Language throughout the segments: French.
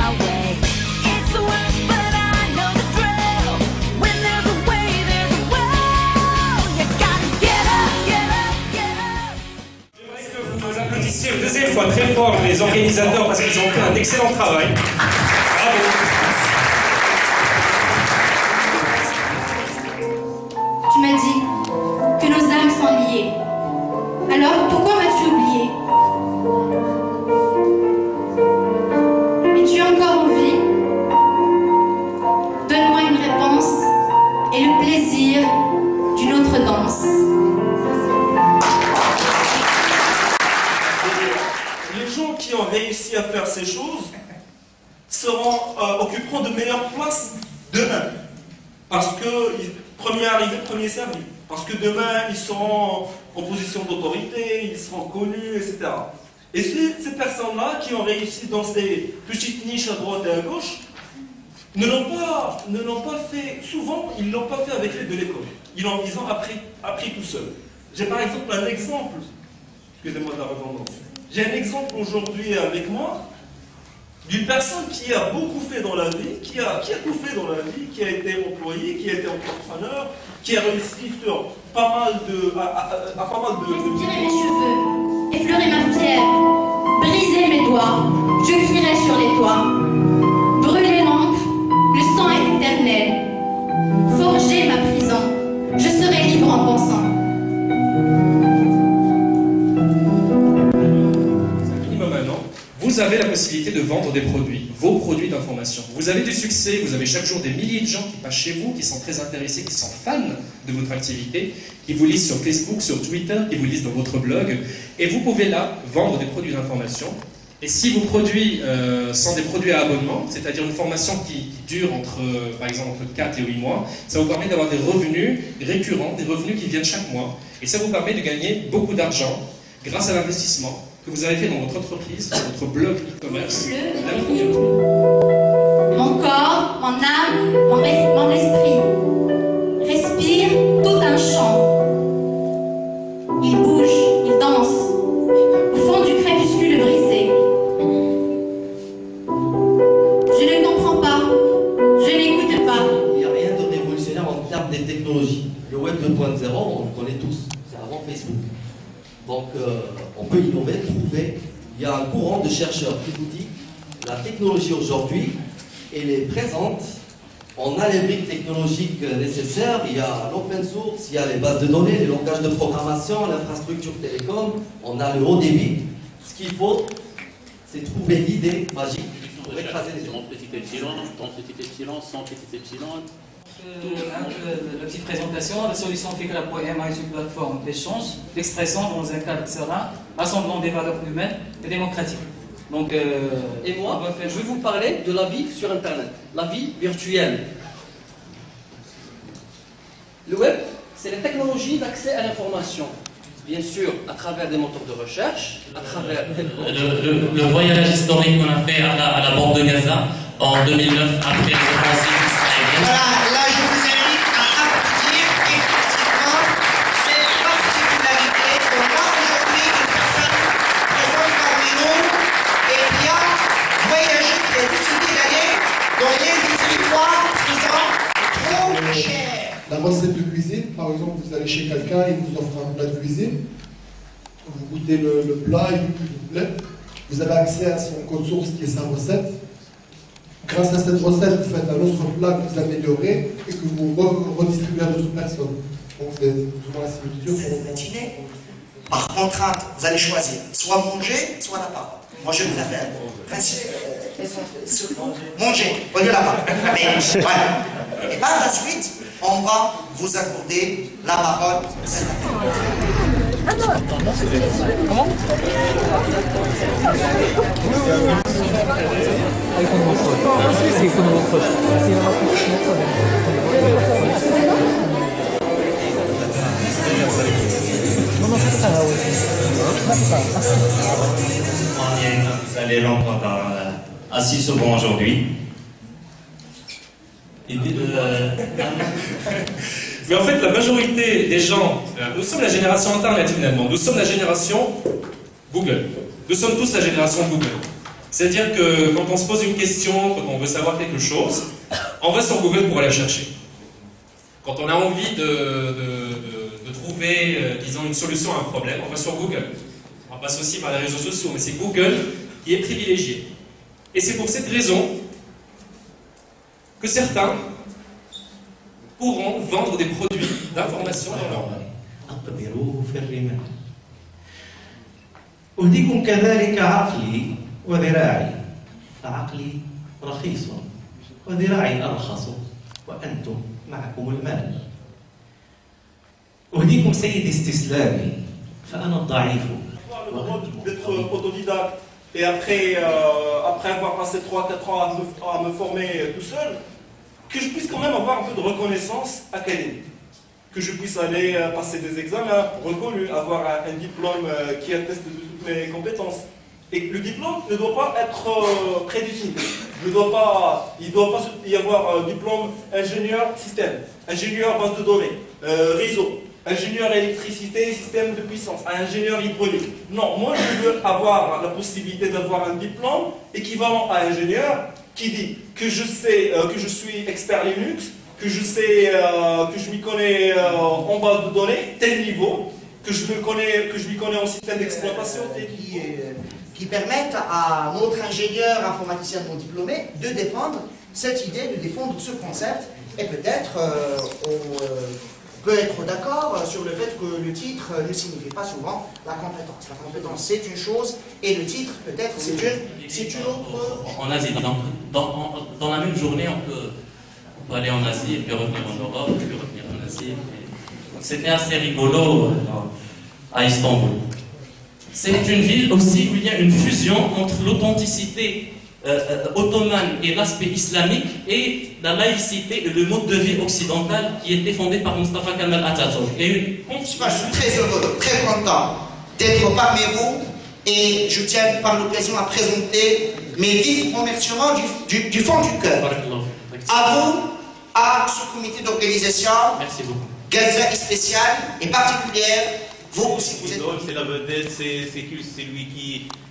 my way. It's the work, but I know the drill. When there's a way, there's a will. You gotta get up, get up, get up. J'aimerais que vous applaudissiez une deuxième fois très fort les organisateurs parce qu'ils ont fait un excellent travail. Bravo. Tu m'as dit que nos âmes sont liées. Alors pourquoi m'as-tu oublié? Es-tu encore en vie? Donne-moi une réponse et le plaisir d'une autre danse. Les gens qui ont réussi à faire ces choses occuperont de meilleures places demain. Parce que premier arrivé, premier servi. Parce que demain, ils seront en position d'autorité, ils seront connus, etc. Et ces personnes-là qui ont réussi dans ces petites niches à droite et à gauche, ne l'ont pas fait, souvent, ils ne l'ont pas fait avec l'aide de l'école. Ils ont appris tout seuls. J'ai par exemple un exemple, excusez-moi de la redondance, j'ai un exemple aujourd'hui avec moi, d'une personne qui a beaucoup fait dans la vie, qui a tout fait dans la vie, qui a été employé, qui a été entrepreneur, qui a réussi sur pas mal de... Tirer mes cheveux, effleurer ma pierre, briser mes doigts, je crierai sur les toits. Brûler l'encre, le sang est éternel. Forger ma prison, je serai libre en pensant. Minimum un an, vous avez la possibilité de vendre des produits, vos produits d'information. Vous avez du succès, vous avez chaque jour des milliers de gens qui passent chez vous, qui sont très intéressés, qui sont fans de votre activité, qui vous lisent sur Facebook, sur Twitter, qui vous lisent dans votre blog. Et vous pouvez là vendre des produits d'information. Et si vos produits sont des produits à abonnement, c'est-à-dire une formation qui dure par exemple entre 4 et 8 mois, ça vous permet d'avoir des revenus récurrents, des revenus qui viennent chaque mois. Et ça vous permet de gagner beaucoup d'argent grâce à l'investissement que vous avez fait dans votre entreprise, dans votre blog e-commerce. Mon corps, mon âme, mon esprit respire tout un chant. Il bouge, il danse, au fond du crépuscule brisé. Je ne comprends pas, je n'écoute pas. Il n'y a rien de révolutionnaire en termes des technologies. Le web 2.0, on le connaît tous, c'est avant Facebook. Donc on peut innover, trouver. Il y a un courant de chercheurs qui vous dit la technologie aujourd'hui, elle est présente. On a les briques technologiques nécessaires, il y a l'open source, il y a les bases de données, les langages de programmation, l'infrastructure télécom, on a le haut débit. Ce qu'il faut, c'est trouver l'idée magique pour écraser les gens. Petit epsilon, petit epsilon, sans petit epsilon. La petite présentation, la solution fait que la POEMA est une plateforme d'échange, d'expression dans un cadre serein, rassemblant des valeurs humaines et démocratiques. Donc, et moi, je vais vous parler de la vie sur Internet, la vie virtuelle. Le web, c'est les technologies d'accès à l'information. Bien sûr, à travers des moteurs de recherche, à travers... Le voyage historique qu'on a fait à la bande de Gaza en 2009 après les offensives israéliennes. Voilà, là je vous invite à applaudir effectivement cette particularité qu'on a aujourd'hui une personne présente parmi nous et qui a voyagé, qui a décidé d'aller dans des territoires qui sont trop chers. La recette de cuisine, par exemple, vous allez chez quelqu'un, il vous offre un plat de cuisine, vous goûtez le plat, il vous plaît, vous avez accès à son code source qui est sa recette. Grâce à cette recette, vous faites un autre plat que vous améliorez et que vous redistribuez à d'autres personnes. Donc c'est souvent la similitude. Le dîner, par contrainte, vous allez choisir soit manger, soit la part. Moi je préfère manger au lieu de la part. Mais voilà. Et par la suite, on va vous accorder la parole. comment? Vous allez l'entendre assez souvent aujourd'hui. Mais en fait, la majorité des gens, nous sommes la génération Internet finalement, nous sommes la génération Google. Nous sommes tous la génération Google. C'est-à-dire que quand on se pose une question, quand on veut savoir quelque chose, on va sur Google pour la chercher. Quand on a envie de trouver, disons, une solution à un problème, on va sur Google. On passe aussi par les réseaux sociaux, mais c'est Google qui est privilégié. Et c'est pour cette raison que certains pourront vendre des produits d'information dans leur langue. أقبلوه في الرمال. أهديكم كذلك عقلي وذراعي، فعقلي رخيص وذراعي أرخص وأنتم معكم المال. أهديكم سيدي استسلامي فأنا الضعيف. Le droit d'être autodidacte et après avoir passé 3-4 ans à me former tout seul, que je puisse quand même avoir un peu de reconnaissance académique. Que je puisse aller passer des examens reconnus, avoir un diplôme qui atteste de toutes mes compétences. Et le diplôme ne doit pas être prédéfini. Il ne doit pas y avoir diplôme ingénieur système, ingénieur base de données, réseau, ingénieur électricité, système de puissance, ingénieur hydraulique. Non, moi je veux avoir la possibilité d'avoir un diplôme équivalent à ingénieur qui dit que je sais, que je suis expert Linux, que je sais, que je m'y connais en base de données, tel niveau, que je m'y connais en système d'exploitation. Qui permettent à notre ingénieur informaticien non diplômé de défendre cette idée, de défendre ce concept, et peut-être on peut être d'accord sur le fait que le titre ne signifie pas souvent la compétence. La compétence c'est une chose, et le titre peut-être c'est une autre. En Asie, donc, dans la même journée, on peut aller en Asie, et puis revenir en Europe, et puis revenir en Asie. C'était assez rigolo à Istanbul. C'est une ville aussi où il y a une fusion entre l'authenticité ottomane et l'aspect islamique et la laïcité et le mode de vie occidental qui était fondé par Mustafa Kemal Atatürk. Je suis très heureux, très content d'être parmi vous et je tiens par l'occasion à présenter mes vifs remerciements du fond du cœur. À vous, à ce comité d'organisation, Gaza spécial et particulière. Vous aussi, vous êtes... C'est la vedette, c'est celui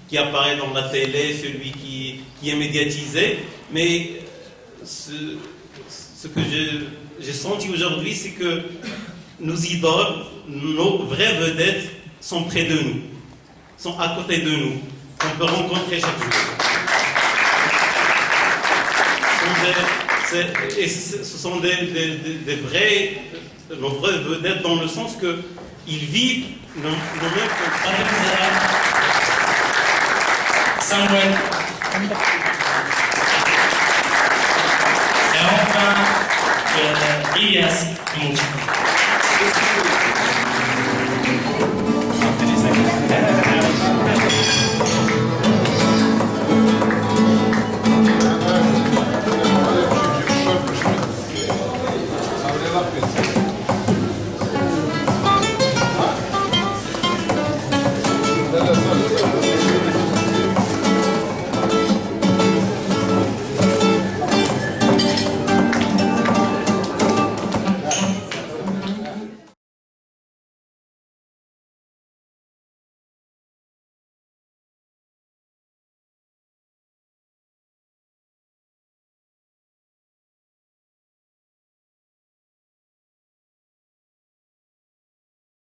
qui apparaît dans la télé, celui qui est médiatisé. Mais ce que j'ai senti aujourd'hui, c'est que nos idoles, nos vraies vedettes sont près de nous, sont à côté de nous, qu'on peut rencontrer chaque jour. Et ce sont nos vraies vedettes dans le sens que ils vivent nos mêmes Samuel. Et enfin, Ilias Mouti.